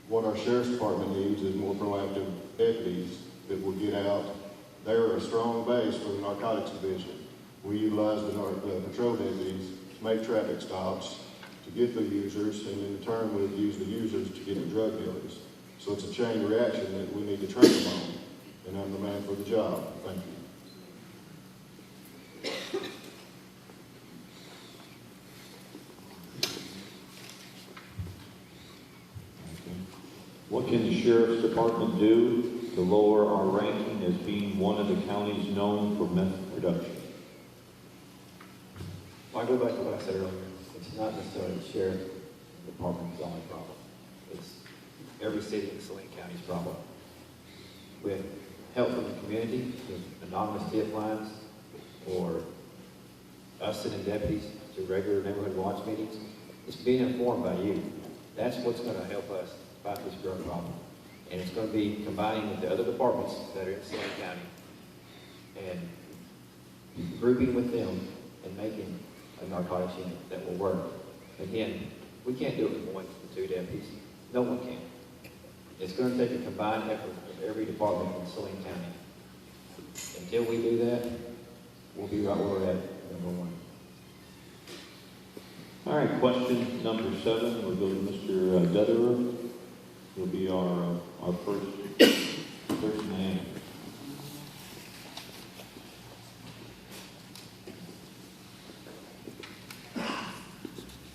What our sheriff's department needs is more proactive deputies that will get out. They're a strong base for the narcotics division. We utilize the patrol deputies to make traffic stops, to get the users, and in turn we'll use the users to get the drug dealers. So it's a chain reaction that we need to train them on, and I'm the man for the job. Thank you. What can the Sheriff's Department do to lower our ranking as being one of the counties known for meth production? Well, I go back to what I said earlier. It's not necessarily the Sheriff's Department's only problem. It's every city in Saline County's problem. With help from the community, with anonymous tip lines, or us sending deputies to regular neighborhood watch meetings, it's being informed by you. That's what's going to help us fight this drug problem. And it's going to be combining with the other departments that are in Saline County and grouping with them and making a narcotics unit that will work. Again, we can't do it with 1 to 2 deputies. No one can. It's going to take a combined effort of every department in Saline County. Until we do that, we'll be right where we're at, number 1. All right, question number 7. We'll go to Mr. Detherer. He'll be our first person to answer.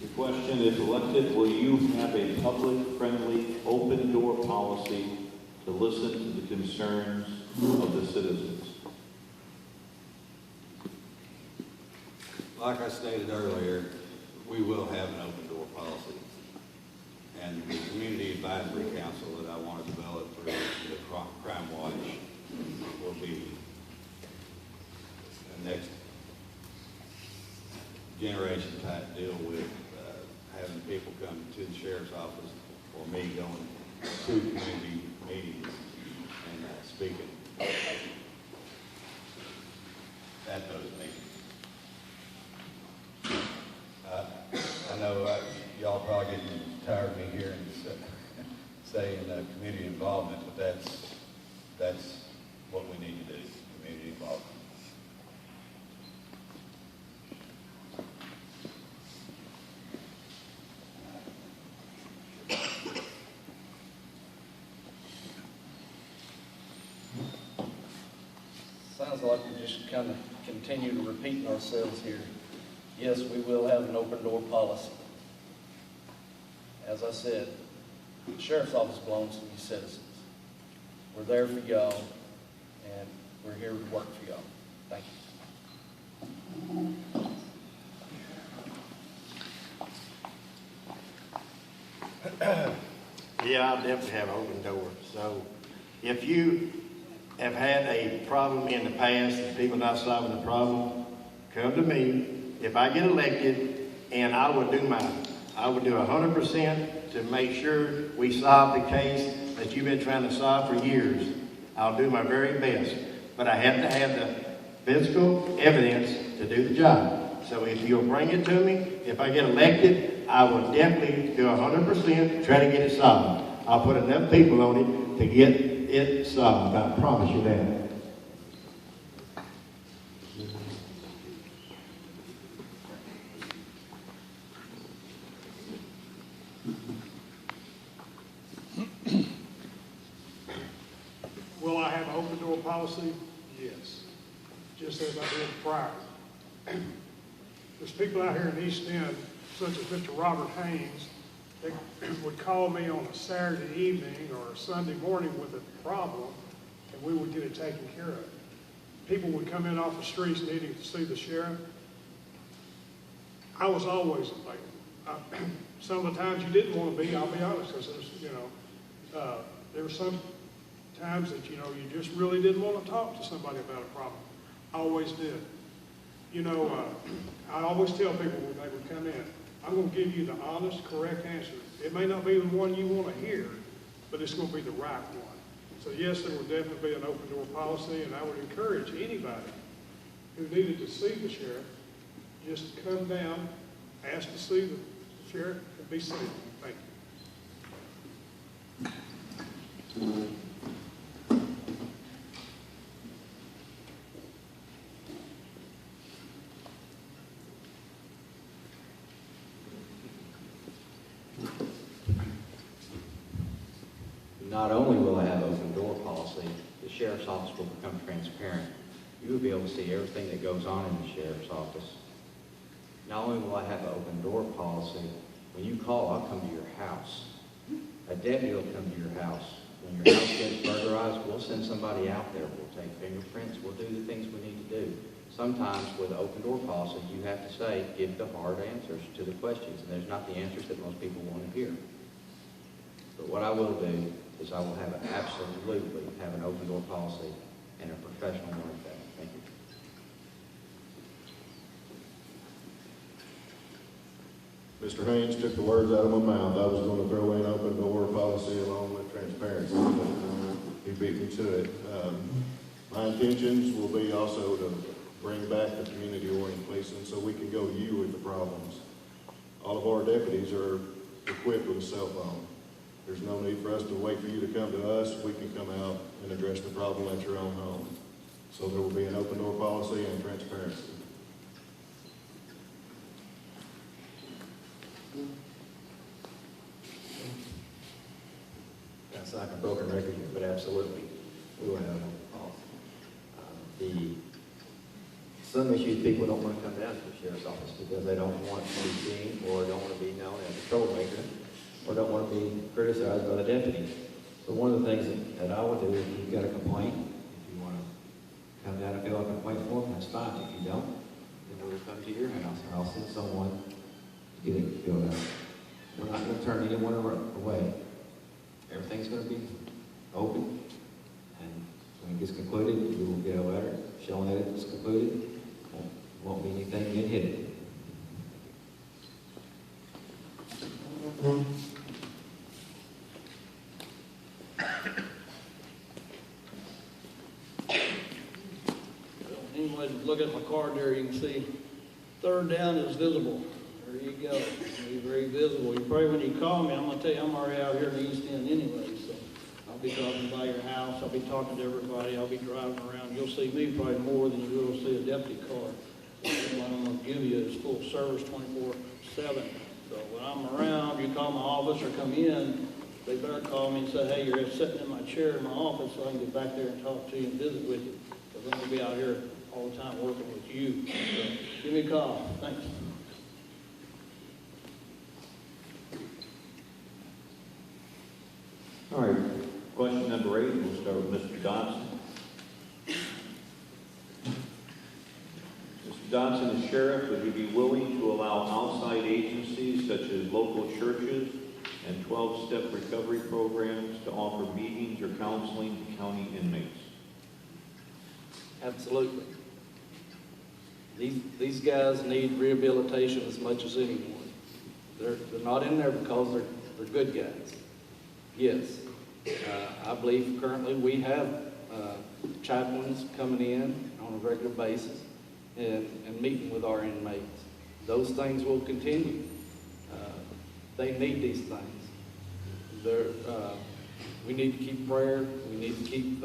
Your question, if elected, will you have a public-friendly, open-door policy to listen to the concerns of the citizens? Like I stated earlier, we will have an open-door policy. And the Community Advisory Council that I want to develop for the Crime Watch will be the next generation type deal with having people come to the sheriff's office or me going to community meetings and speaking at those meetings. I know y'all probably getting tired of me hearing saying community involvement, but that's what we need to do, community involvement. Sounds like we're just kind of continue to repeating ourselves here. Yes, we will have an open door policy. As I said, the sheriff's office belongs to you citizens. We're there for y'all, and we're here to work for y'all. Thank you. Yeah, I'll definitely have an open door. So if you have had a problem in the past and people not solving the problem, come to me. If I get elected, and I would do 100% to make sure we solve the case that you've been trying to solve for years. I'll do my very best. But I have to have the physical evidence to do the job. So if you'll bring it to me, if I get elected, I will definitely do 100% to try to get it solved. I'll put enough people on it to get it solved. I promise you that. Will I have an open door policy? Yes, just as I did prior. There's people out here in East End, such as Mr. Robert Haynes, that would call me on a Saturday evening or a Sunday morning with a problem, and we would get it taken care of. People would come in off the streets needing to see the sheriff. I was always available. Some of the times you didn't want to be, I'll be honest, because there were some times that, you just really didn't want to talk to somebody about a problem. I always did. I always tell people when they would come in, I'm going to give you the honest, correct answer. It may not be the one you want to hear, but it's going to be the right one. So yes, there will definitely be an open door policy, and I would encourage anybody who needed to see the sheriff, just come down, ask to see the sheriff, and be seen. Thank you. Not only will I have open door policy, the sheriff's office will become transparent. You will be able to see everything that goes on in the sheriff's office. Not only will I have an open door policy, when you call, I'll come to your house. A deputy will come to your house. When your house gets burglarized, we'll send somebody out there. We'll take fingerprints. We'll do the things we need to do. Sometimes with open door policy, you have to say, give the hard answers to the questions, and there's not the answers that most people want to hear. But what I will do is I will absolutely have an open door policy and a professional one at that. Thank you. Mr. Haynes took the words out of my mouth. I was going to throw in open door policy along with transparency, but he beat me to it. My intentions will be also to bring back the community-oriented policing so we can go to you with the problems. All of our deputies are equipped with a cell phone. There's no need for us to wait for you to come to us. We can come out and address the problem at your own home. So there will be an open door policy and transparency. That's like a broken record here, but absolutely, we will have a policy. Some issues people don't want to come down to the sheriff's office because they don't want to be seen or don't want to be known as a troublemaker or don't want to be criticized by the deputy. So one of the things that I would do is if you've got a complaint, if you want to come down and fill out a complaint form, that's fine. If you don't, then we'll come to your house and I'll send someone to get it filled out. We're not going to turn anyone away. Everything's going to be open, and when it gets concluded, we will get a letter showing that it's concluded. Won't be anything getting hidden. Anyway, look at my card there, you can see third down is visible. There you go. Very, very visible. You probably, when you call me, I'm going to tell you I'm already out here in the East End anyway, so I'll be dropping by your house. I'll be talking to everybody. I'll be driving around. You'll see me probably more than you will see a deputy car. What I'm going to give you is full service 24/7. So when I'm around, you call my office or come in, they better call me and say, hey, you're sitting in my chair in my office so I can get back there and talk to you and visit with you. Because I'm going to be out here all the time working with you. So give me a call. Thanks. All right, question number 8, we'll start with Mr. Dodson. Mr. Dodson, as sheriff, would you be willing to allow outside agencies such as local churches and 12-step recovery programs to offer meetings or counseling to county inmates? Absolutely. These guys need rehabilitation as much as anyone. They're not in there because they're good guys. Yes, I believe currently we have chaplains coming in on a regular basis and meeting with our inmates. Those things will continue. They need these things. We need to keep prayer. We need to keep,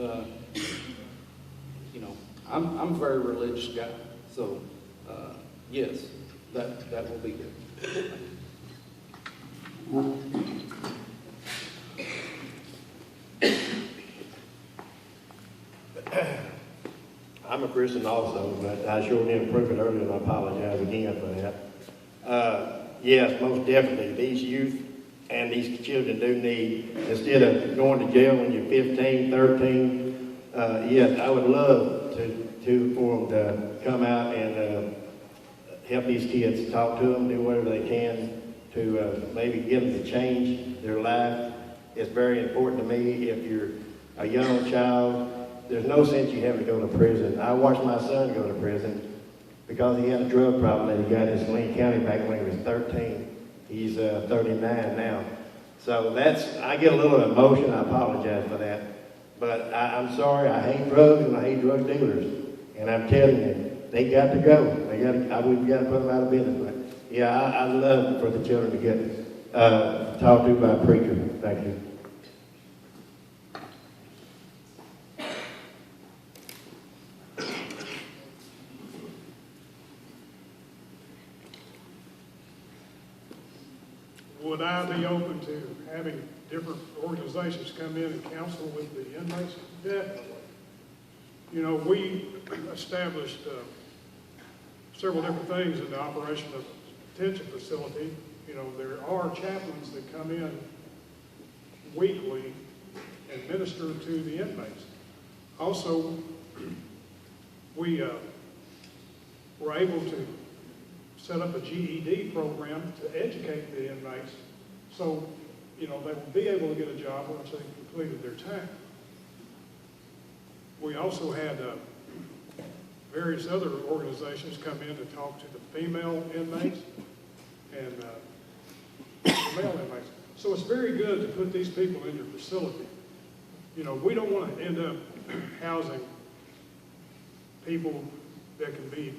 I'm a very religious guy. So, yes, that will be good. I'm a Christian also, but I sure didn't prove it earlier, and I apologize again for that. Yes, most definitely, these youth and these children do need, instead of going to jail when you're 15, 13, yes, I would love for them to come out and help these kids, talk to them, do whatever they can to maybe get them to change their life. It's very important to me. If you're a young child, there's no sense you having to go to prison. I watched my son go to prison because he had a drug problem that he got in Saline County back when he was 13. He's 39 now. So I get a little emotion. I apologize for that. But I'm sorry, I hate drugs and I hate drug dealers. And I'm telling you, they got to go. We've got to put them out of business. But yeah, I love for the children to get talked to by a preacher. Thank you. would I be open to having different organizations come in and counsel with the inmates? Definitely. You know, we established several different things in the operation of the detention facility. You know, there are chaplains that come in weekly and minister to the inmates. Also, we were able to set up a GED program to educate the inmates so, you know, they will be able to get a job once they've completed their time. We also had various other organizations come in to talk to the female inmates and the male inmates. So it's very good to put these people in your facility. You know, we don't want to end up housing people that can be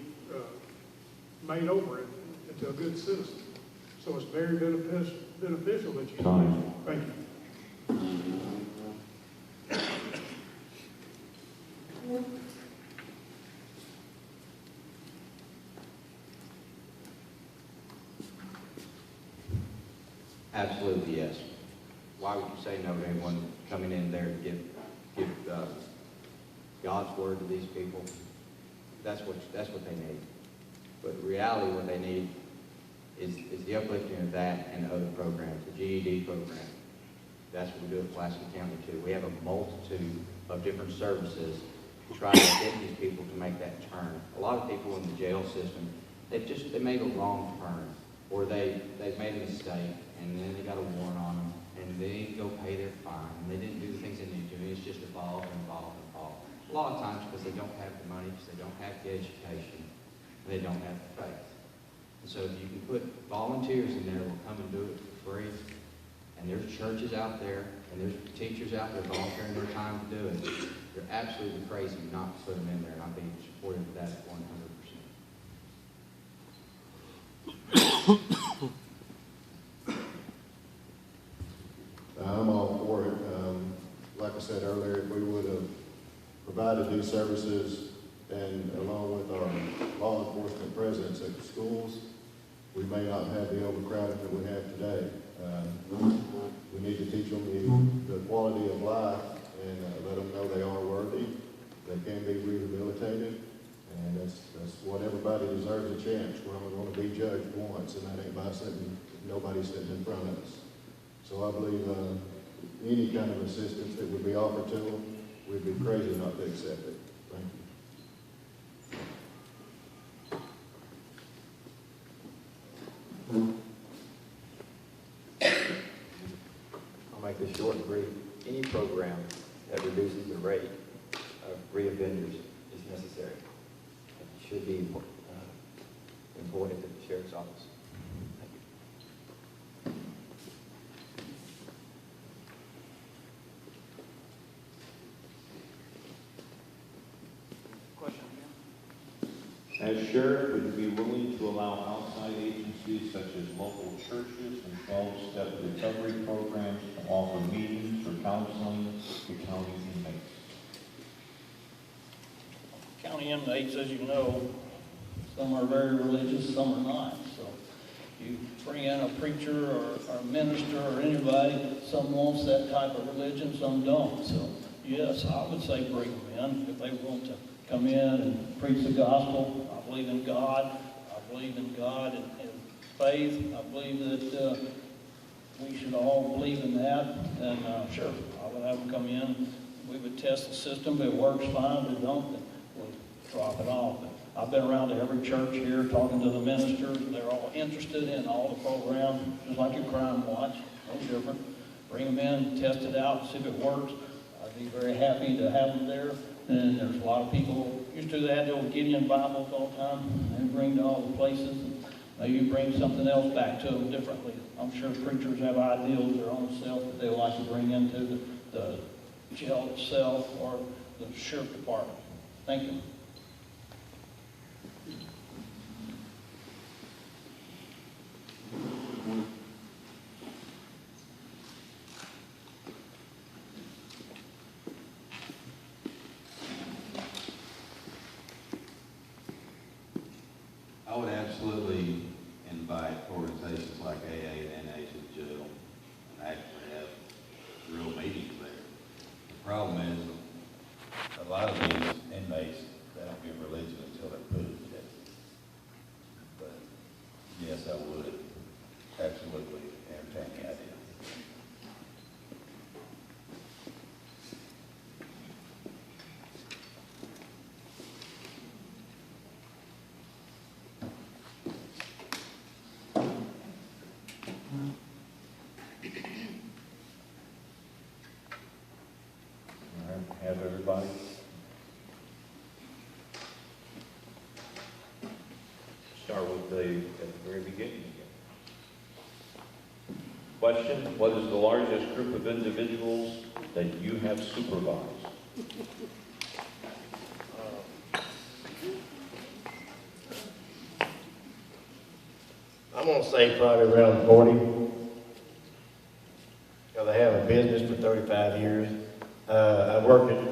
made over into a good citizen. So it's very beneficial that you. Time. Thank you. Absolutely, yes. Why would you say no to anyone coming in there to give God's word to these people? That's what they need. But in reality, what they need is the uplifting of that and other programs, the GED program. That's what we do at Pulaski County too. We have a multitude of different services to try to get these people to make that turn. A lot of people in the jail system, they made a wrong turn, or they've made a mistake, and then they got a warrant on them, and they didn't go pay their fine, and they didn't do the things they need to, and it's just evolved and evolved and evolved. A lot of times because they don't have the money, because they don't have the education, and they don't have the faith. And so if you can put volunteers in there who will come and do it for free, and there's churches out there, and there's teachers out there volunteering their time to do it, you're absolutely crazy not to put them in there, and I'll be supportive of that 100%. I'm all for it. Like I said earlier, if we would have provided these services and along with our law enforcement presence at the schools, we may not have the overcrowding that we have today. We need to teach them the quality of life and let them know they are worthy, they can be rehabilitated, and that's what everybody deserves a chance. We're only going to be judged once, and that ain't by nobody sitting in front of us. So I believe any kind of assistance that would be offered to them, we'd be crazy not to accept it. Thank you. I'll make this short and brief. Any program that reduces the rate of reoffenders is necessary. It should be employed at the sheriff's office. Thank you. Question again? As sheriff, would you be willing to allow outside agencies such as local churches and 12-step recovery programs to offer meetings or counseling to county inmates? County inmates, as you know, some are very religious, some are not. So you bring in a preacher or a minister or anybody, some wants that type of religion, some don't. So yes, I would say bring them in if they want to come in and preach the gospel. I believe in God. I believe in God and faith. I believe that we should all believe in that. And sure, I would have them come in. We would test the system. If it works fine. If it don't, then we'll drop it off. But I've been around to every church here talking to the ministers. They're all interested in all the programs, just like your crime watch, no different. Bring them in, test it out, see if it works. I'd be very happy to have them there. And there's a lot of people used to that, the old Gideon Bibles all the time. They bring to all the places. And maybe bring something else back to them differently. I'm sure preachers have ideals their own self that they would like to bring into the jail itself or the sheriff department. Thank you. I would absolutely invite organizations like AA and NA to at the very beginning again. Question, what is the largest group of individuals that you have supervised? I'm gonna say probably around 40. Because I have a business for 35 years. I worked at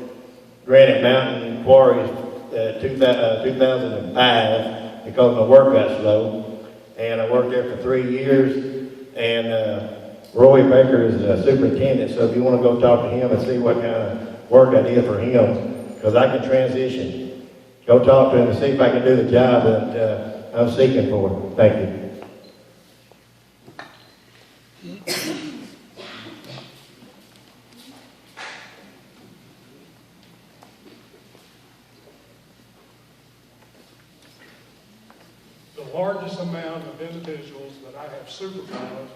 Granite Mountain Quarries 2005 because my work got slow. And I worked there for 3 years. And Roy Baker is the superintendent, so if you want to go talk to him and see what kind of work I did for him, because I can transition. Go talk to him and see if I can do the job that I'm seeking for. Thank you. The largest amount of individuals that I have supervised